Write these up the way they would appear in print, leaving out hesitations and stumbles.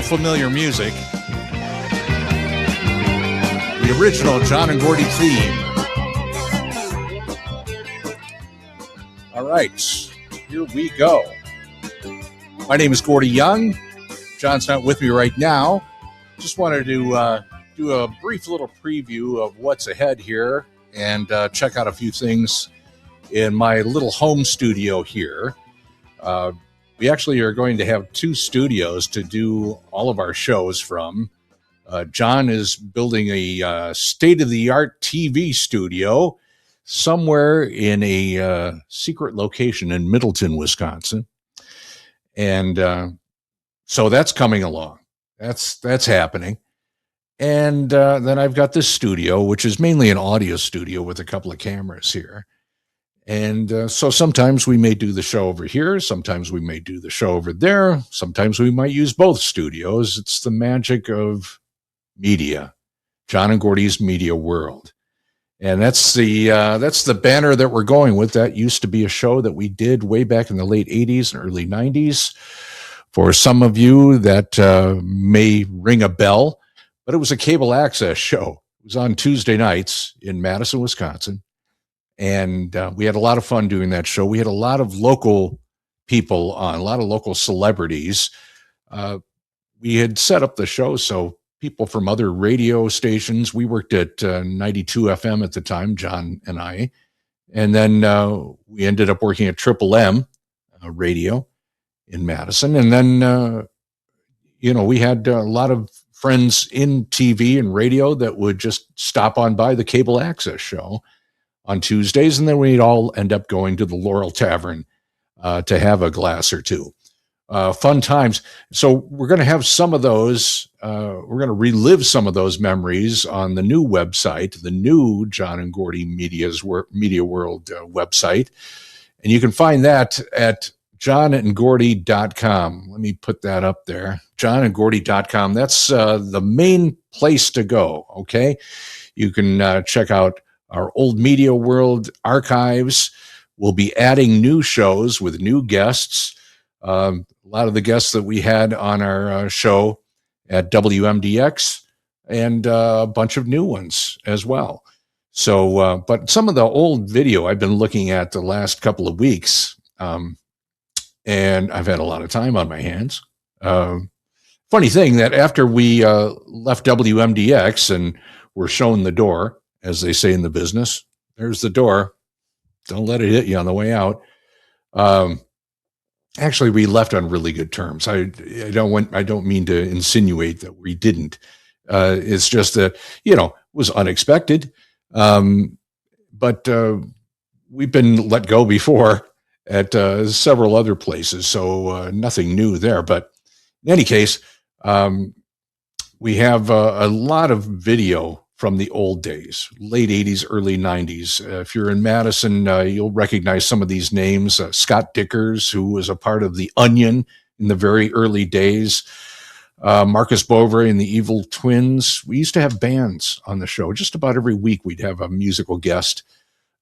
familiar music. The original John and Gordy theme. All right, here we go. My name is Gordy Young. John's not with me right now. Just wanted to do a brief little preview of what's ahead here and check out a few things in my little home studio here. We actually are going to have two studios to do all of our shows from. John is building a state-of-the-art TV studio somewhere in a secret location in Middleton, Wisconsin. And so that's coming along. That's happening. And then I've got this studio, which is mainly an audio studio with a couple of cameras here. And so sometimes we may do the show over here. Sometimes we may do the show over there. Sometimes we might use both studios. It's the magic of media, John and Gordy's Media World. And that's the banner that we're going with. That used to be a show that we did way back in the late 80s and early 90s. For some of you, that may ring a bell, but it was a cable access show. It was on Tuesday nights in Madison, Wisconsin. And we had a lot of fun doing that show. We had a lot of local people on, a lot of local celebrities. We had set up the show so people from other radio stations, we worked at 92 FM at the time, John and I. And then we ended up working at Triple M radio in Madison. And then, we had a lot of friends in TV and radio that would just stop on by the cable access show on Tuesdays, and then we'd all end up going to the Laurel Tavern to have a glass or two. Fun times. So we're going to have some of those. We're going to relive some of those memories on the new website, the new John and Gordy Media World website. And you can find that at johnandgordy.com. Let me put that up there. johnandgordy.com. That's the main place to go, okay? You can check out our old Media World archives. We'll be adding new shows with new guests. A lot of the guests that we had on our show at WMDX, and a bunch of new ones as well. So, but some of the old video I've been looking at the last couple of weeks, and I've had a lot of time on my hands. Funny thing that after we left WMDX and were shown the door, as they say in the business, there's the door. Don't let it hit you on the way out. Actually, we left on really good terms. I don't mean to insinuate that we didn't. It's just that, it was unexpected. But we've been let go before at several other places, so nothing new there. But in any case, we have a lot of video from the old days, late 80s, early 90s. If you're in Madison, you'll recognize some of these names. Scott Dickers, who was a part of The Onion in the very early days. Marcus Bovary and the Evil Twins. We used to have bands on the show. Just about every week we'd have a musical guest.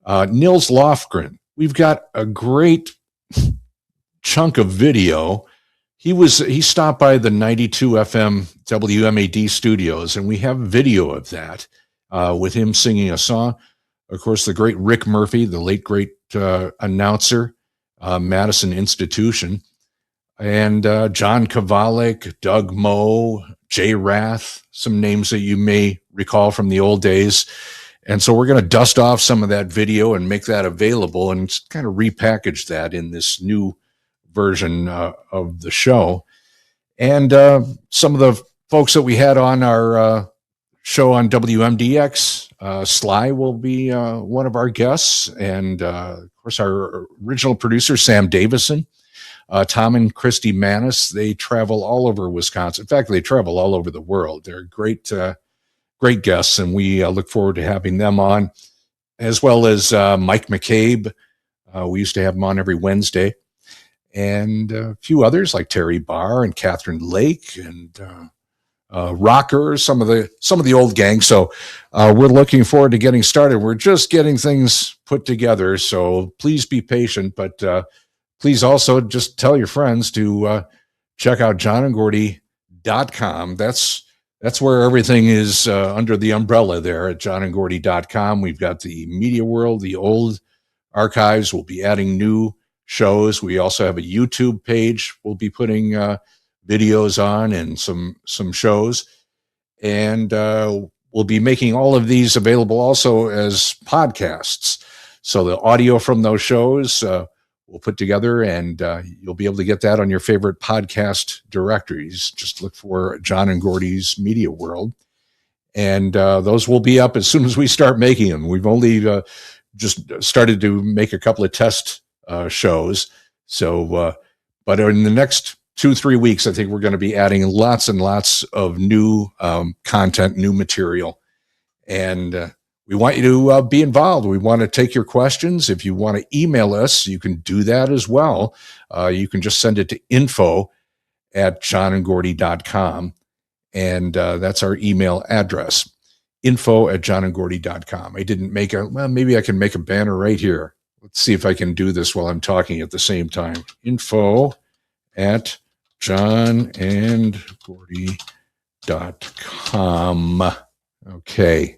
Nils Lofgren. We've got a great chunk of video. He stopped by the 92 FM WMAD studios, and we have video of that with him singing a song. Of course, the great Rick Murphy, the late great announcer, Madison Institution, and John Kovalik, Doug Moe, Jay Rath, some names that you may recall from the old days. And so we're going to dust off some of that video and make that available and kind of repackage that in this new version of the show. And some of the folks that we had on our show on WMDX, Sly will be one of our guests, and of course our original producer Sam Davison, Tom and Christy Manis. They travel all over Wisconsin. In fact, they travel all over the world. They're great guests, and we look forward to having them on, as well as Mike McCabe. We used to have him on every Wednesday. And a few others like Terry Barr and Catherine Lake and Rocker, some of the old gang. So we're looking forward to getting started. We're just getting things put together, so please be patient. But please also just tell your friends to check out johnandgordy.com. johnandgordy.com. That's where everything is under the umbrella there at johnandgordy.com. We've got the Media World, the old archives. We'll be adding new shows. We also have a YouTube page we'll be putting videos on and some shows. And we'll be making all of these available also as podcasts. So the audio from those shows we'll put together, and you'll be able to get that on your favorite podcast directories. Just look for John and Gordy's Media World. And those will be up as soon as we start making them. We've only just started to make a couple of test shows. So, but in the next 2-3 weeks, I think we're going to be adding lots and lots of new content, new material. And we want you to be involved. We want to take your questions. If you want to email us, you can do that as well. You can just send it to info@johnandgordy.com. And that's our email address, info@johnandgordy.com. I didn't make maybe I can make a banner right here. Let's see if I can do this while I'm talking at the same time. info@johnandgordy.com. Okay.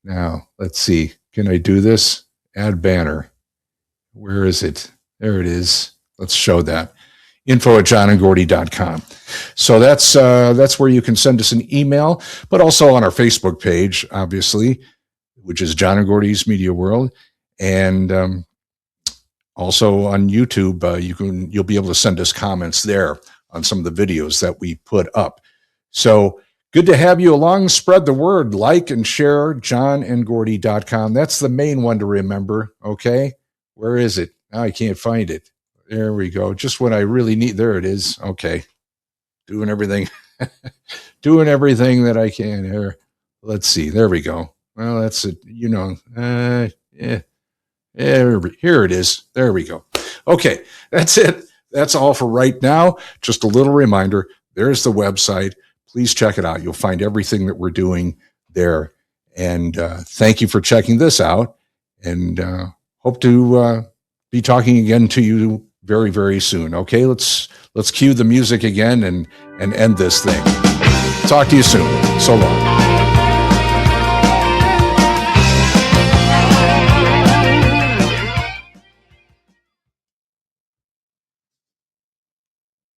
Now, let's see. Can I do this? Add banner. Where is it? There it is. Let's show that. info@johnandgordy.com. So that's where you can send us an email, but also on our Facebook page, obviously, which is John and Gordy's Media World. And also on YouTube, you'll be able to send us comments there on some of the videos that we put up. So good to have you along. Spread the word. Like and share johnandgordy.com. That's the main one to remember. Okay. Where is it? Now I can't find it. There we go. Just when I really need. There it is. Okay. Doing everything that I can here. Let's see. There we go. Well, that's it. Yeah. Here it is. There we go. Okay. That's it. That's all for right now. Just a little reminder. There's the website. Please check it out. You'll find everything that we're doing there. And thank you for checking this out. And hope to be talking again to you very, very soon. Okay, let's cue the music again and end this thing. Talk to you soon. So long.